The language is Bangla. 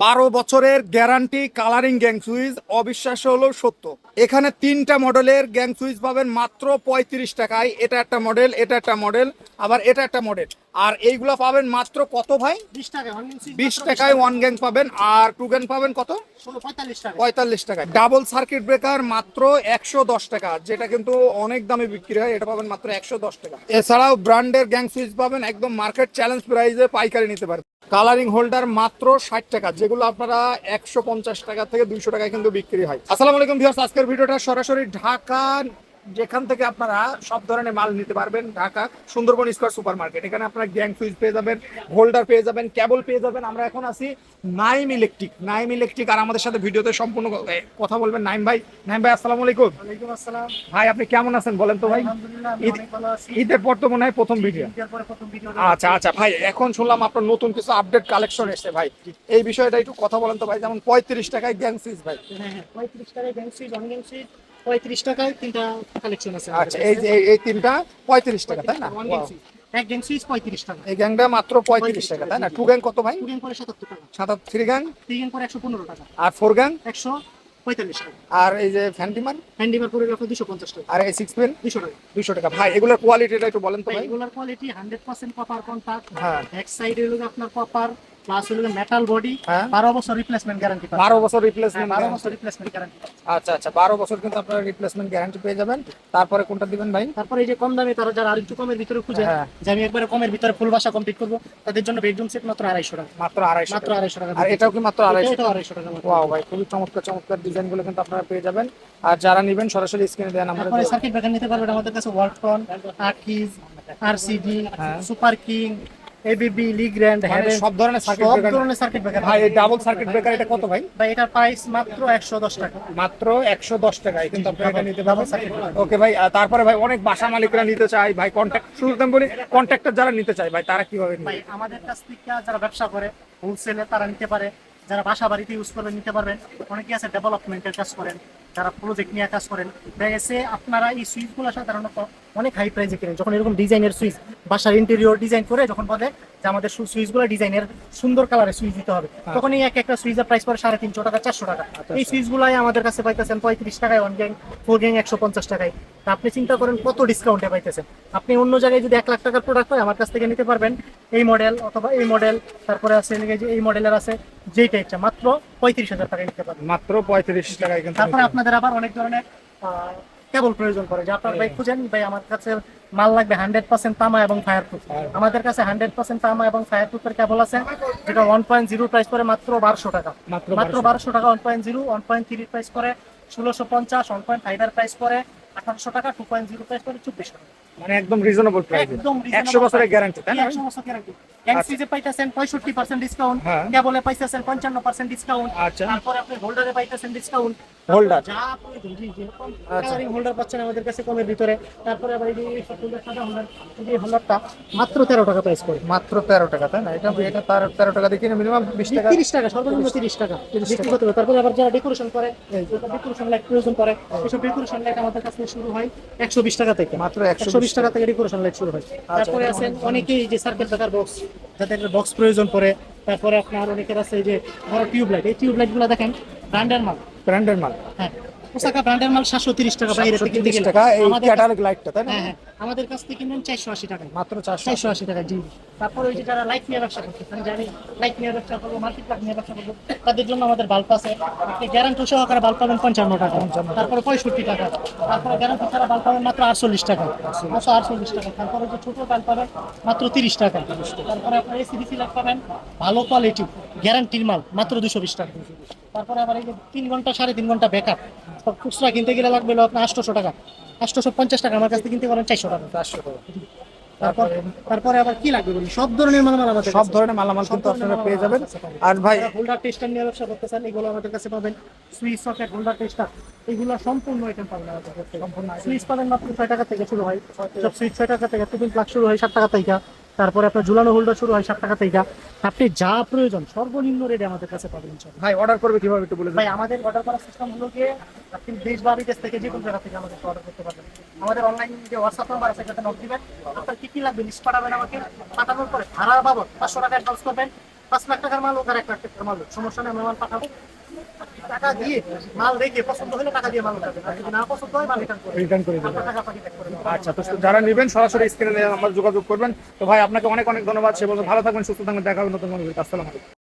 12 বছরের গ্যারান্টি কালারিং গ্যাং সুইচ, অবিশ্বাস্য হলো সত্য। এখানে 3টা মডেলের গ্যাং সুইচ পাবেন মাত্র 35 টাকায়। এটা একটা মডেল, এটা একটা মডেল, আবার এটা একটা মডেল। আর এইগুলো পাবেন মাত্র কত ভাই? 20 টাকায় ওয়ান গ্যাং পাবেন। আর টু গ্যাং পাবেন কত? 45 টাকায়। ডাবল সার্কিট ব্রেকার মাত্র 110 টাকা, যেটা কিন্তু অনেক দামে বিক্রি হয়। এটা পাবেন মাত্র 110 টাকা। এছাড়াও ব্র্যান্ডের গ্যাং সুইচ পাবেন একদম মার্কেট চ্যালেঞ্জ প্রাইসে পাইকারি নিতে পারেন। কালারিং হোল্ডার মাত্র 60 টাকা, যেগুলো আপনারা 150 টাকা থেকে 200 টাকায় কিন্তু বিক্রি হয়। আসসালামু আলাইকুম ভিউয়ার্স, আজকের ভিডিওটা সরাসরি ঢাকা, যেখান থেকে আপনারা সব ধরনের মাল নিতে পারবেন। Dhaka Sundarban square super market, এখানে আপনারা গ্যাং সুইচ পেয়ে যাবেন, হোল্ডার পেয়ে যাবেন, কেবল পেয়ে যাবেন। আমরা এখন আছি নাইম ইলেকট্রিক। আর আমাদের সাথে ভিডিওতে সম্পূর্ণ কথা বলবেন নাইম ভাই। নাইম ভাই আসসালামু আলাইকুম। ওয়ালাইকুম আসসালাম। ভাই আপনি কেমন আছেন বলেন তো ভাই? আলহামদুলিল্লাহ, আমি অনেক ভালো আছি। ঈদের পর তো মনে হয় প্রথম ভিডিও। ঈদের পরে প্রথম ভিডিও। আচ্ছা আচ্ছা ভাই, এখন শুনলাম আপনার নতুন কিছু আপডেট কালেকশন এসেছে ভাই, এই বিষয়টা একটু কথা বলেন তো ভাই। যেমন 35 টাকায় গ্যাং সুইচ ভাই। হ্যাঁ, 35 টাকায় gang switch, on gang switch 35 টাকায় তিনটা কালেকশন আছে। আচ্ছা, এই তিনটা 35 টাকা তাই না? অন গ্যাং সুইচ, এক গ্যাং সুইচ 35 টাকা। এই গ্যাংটা মাত্র 35 টাকা তাই না? টু গ্যাং কত ভাই? টু গ্যাং করে 77 টাকা। 3 গ্যাং? থ্রি গ্যাং করে 115 টাকা। আর 4 গ্যাং? 145 টাকা। আর এই যে ফ্যান্টিমান? হ্যান্ডিমার করে রাখো 250 টাকা। আর এই 6 পেন? 200 টাকা। 200 টাকা। ভাই এগুলোর কোয়ালিটিটা একটু বলেন তো ভাই। এগুলার কোয়ালিটি 100% কপার কন্টাক্ট। হ্যাঁ। এক সাইডে হলো আপনার কপার, প্লাস হলো মেটাল বডি। হ্যাঁ। 12 বছর রিপ্লেসমেন্ট গ্যারান্টি। 12 বছর রিপ্লেসমেন্ট। 12 বছর রিপ্লেসমেন্ট গ্যারান্টি। আচ্ছা আচ্ছা, 12 বছর কিন্তু আপনারা রিপ্লেসমেন্ট গ্যারান্টি পেয়ে যাবেন। তারপরে কোনটা দিবেন ভাই? তারপরে এই যে কম দামে, তারা যারা আরেকটু কমের ভিতরে খুঁজে হ্যাঁ। যে আমি একবারে কমের ভিতরে ফুল বাসা কমপ্লিট করবো, তাদের জন্য বেডরুম সেট মাত্র 250 টাকা। মাত্র 250 মাত্র 250 টাকা। আর এটাও কি মাত্র 250? এটাও 250 টাকা। ওয়াও ভাই, খুবই চমৎকার চমৎকার ডিজাইন গুলো কিন্তু আপনারা পেয়ে যাবেন। আর যারা নেবেন সরাসরি স্ক্রিনে দেন আমাদের। তারপরে সার্কিট ব্রেকার নিতে পারবেন আমাদের কাছে ওয়ালটন, আকিজ, আরসিডি, হ্যাঁ। সুপার কিং, এবিবি, লিগ্র্যান্ড, হ্যাভেল, সব ধরনের সার্কিট সব ব্রেকার। ধরনের সার্কিট ব্রেকার। ভাই এই ডাবল সার্কিট ব্রেকার এটা কত ভাই? ভাই এটার প্রাইস মাত্র 110 টাকা। মাত্র 110 টাকায় কিন্তু আপনারা এটা নিতে ডাবল পারবেন। Circuit breaker. ওকে ভাই, তারপরে ভাই অনেক বাসা মালিকরা নিতে চায় ভাই, কন্ট্যাক্ট শুরুতে আমি বলি, কন্ট্রাক্টর যারা নিতে চায় ভাই তারা কিভাবে ভাই নিবে? আমাদের কাছ থেকে যারা ব্যবসা করে হোলসেলে তারা নিতে পারে, যারা বাসা বাড়িতে ইউজ করবেন নিতে পারবেন। অনেকে আছে ডেভেলপমেন্টের কাজ করেন, যারা প্রজেক্ট নিয়ে কাজ করেন। দেখা গেছে আপনারা এই সুইচগুলো সাধারণত অনেক হাই প্রাইসে কিনেন। যখন এরকম ডিজাইনের সুইচ বাসার ইন্টেরিয়র ডিজাইন করে যখন বলে যে আমাদের সুইচগুলো ডিজাইনের সুন্দর কালারের সুইচ দিতে হবে, তখন এই একটা সুইচের প্রাইস পড়ে 350 টাকা, 400 টাকা। এই সুইচগুলাই আমাদের কাছে পাইতেছেন 35 টাকায় ওয়ান গ্যাং, 4 গ্যাং 150 টাকায়। তা আপনি চিন্তা করেন কত ডিসকাউন্টে পাইতেছেন। আপনি অন্য জায়গায় যদি 1 লাখ টাকার প্রোডাক্ট হয় আমার কাছ থেকে নিতে পারবেন এই মডেল অথবা এই মডেল, তারপরে আছে যে এই মডেলের আছে যেই টাইপটা, মাত্র 35,000 টাকায় নিতে পারবেন। মাত্র 35 টাকায় কিন্তু। তারপরে আপনাদের আবার অনেক ধরনের কেবল প্রয়োজন পড়ে, যে আপনার ভাই খুঁজেন ভাই আমার কাছে মাল লাগবে 100% তামা এবং ফায়ারপ্রুফ। আমাদের কাছে 100% তামা এবং ফায়ারপ্রুফের কেবল আছে, যেটা 1.0 প্রাইস করে মাত্র 1200 টাকা। মাত্র 1200 টাকা 1.0। 1.3 প্রাইস করে 1650। 1.5 এর প্রাইস করে 1800 টাকা। 2.0 প্রাইস করে 2400 টাকা। মানে একদম রিজনেবল প্রাইস, একদম 100 বছরের গ্যারান্টি তাই না? 100 বছর গ্যারান্টি। গ্যাং সুইচে পাইতেছেন 65% ডিসকাউন্ট, হ্যাঁ। কেবলে পাইতেছেন 55% ডিসকাউন্ট। আচ্ছা। তারপরে আপনি হোল্ডারে পাইতেছেন ডিসকাউন্ট। হোল্ডার? যা আপনি জি জি আচ্ছা। হোল্ডার পাচ্ছেন আমাদের কাছে কমের ভিতরে। তারপরে আবার এই যে হোল্ডার, সাদা হোল্ডার, এই হোল্ডারটা মাত্র 13 টাকা প্রাইস করে। মাত্র 13 টাকা তাই না? এটা এটা 13 টাকা দিয়ে কিনে মিনিমাম 20 টাকা 30 টাকা, সর্বনিম্ন 30 টাকা বিক্রি করতে হবে। তারপরে আবার যারা ডেকোরেশন করে, ডেকোরেশন লাইট প্রয়োজন করে, এসব ডেকোরেশন লাইট আমাদের কাছে শুরু হয় 120 টাকা থেকে। মাত্র 120 টাকা থেকে ডেকোরেশন লাইট শুরু হয়। তারপরে আছেন অনেকেই যে সার্কেল ব্রেকার বক্স, যাদের বক্স প্রয়োজন পড়ে। তারপরে আপনার অনেকের আছে এই যে বড় টিউব লাইট। এই টিউব লাইটগুলো দেখেন ব্র্যান্ডের মাল। ব্র্যান্ডের মাল? হ্যাঁ, ওসাকা ব্র্যান্ডের মাল 730 টাকা বাইরে থেকে কিনতে 730 গেলে। টাকা এই আমাদের ক্যাটালগ লাইটটা তাই না? হ্যাঁ হ্যাঁ, আমাদের কাছ থেকে কিনবেন 480 টাকা। মাত্র 400। 480 টাকা জি। তারপরে ওই যে যারা লাইট নিয়ে ব্যবসা করতেছেন, জানি লাইট নিয়ে ব্যবসা করবো, মাল্টিপ্লাগ নিয়ে ব্যবসা করবো, তাদের জন্য আমাদের বাল্ব আছে। আপনি গ্যারান্টি সহকারে বাল্ব পাবেন 55 টাকা। তারপরে 65 টাকা। তারপরে গ্যারান্টি ছাড়া বাল্ব পাবেন মাত্র 48 টাকা। 48 টাকা। তারপরে যে ছোট বাল্ব পাবেন মাত্র 30 টাকা। তারপরে আপনার এসিডিসি লাইট পাবেন ভালো কোয়ালিটি গ্যারান্টির মাল মাত্র 220 টাকা। তারপরে আবার এই যে 3 ঘন্টা 3.5 ঘন্টা ব্যাকআপ, সব খুচরা কিনতে গেলে লাগবে হলো আপনার 800 টাকা। 850 টাকা, আমার কাছ থেকে কিনতে পারেন 400 টাকা। 400 টাকা। তারপরে আবার কি লাগবে বলি, সব ধরনের মালামাল আমাদের সব কাছে। ধরনের মালামাল কিন্তু আপনারা পেয়ে যাবেন। আর ভাই হোল্ডার টেস্টার নিয়ে ব্যবসা করতেছেন, এগুলো আমাদের কাছে পাবেন। সুইচ সকেট, হোল্ডার টেস্টার, এগুলো সম্পূর্ণ আইটেম পাবেন আমাদের কাছে। সুইচ পাবেন মাত্র 6 টাকা থেকে শুরু হয়। সব সুইচ 6 টাকা থেকে। টুপিন প্লাগ শুরু হয় 7 টাকা থেকে। তারপরে আপনার ঝুলানো হোল্ডার শুরু হয় 7 টাকা থেকে। আপনি যা প্রয়োজন সর্বনিম্ন রেটে আমাদের কাছে পাবেন ইনশাআল্লাহ। ভাই অর্ডার করবে কিভাবে একটু বলে দিন ভাই আমাদের অর্ডার করার সিস্টেম হলো গিয়ে আপনি দেশ বা বিদেশ থেকে যে কোনো জায়গা থেকে আমাদের অর্ডার করতে পারবেন। আমাদের অনলাইন যে হোয়াটসঅ্যাপ নাম্বার আছে সেটাতে নক দিবেন, আপনার কি কি লাগবে লিস্ট পাঠাবেন আমাকে। পাঠানোর পরে ভাড়া বাবদ 500 টাকা অ্যাডভান্স করবেন। 5 লাখ টাকার মাল হোক আর 1 লাখ টাকার মাল হোক, সমস্যা নেই, আমরা মাল পাঠাবো। টাকা দিয়ে মাল দেখে পছন্দ হলে টাকা দিয়ে মাল উঠাবেন, আর যদি না পছন্দ হয় মাল রিটার্ন করে দেবেন। আপনার টাকা পাঠিয়ে back করে দেবেন। আচ্ছা, তো যারা নেবেন সরাসরি স্ক্রিনে আমার যোগাযোগ করবেন। তো ভাই আপনাকে অনেক অনেক ধন্যবাদ। সে বলতে ভালো থাকবেন, সুস্থ থাকবেন, দেখা হবে নতুন কোনো ভিডিওতে। আসসালামু আলাইকুম।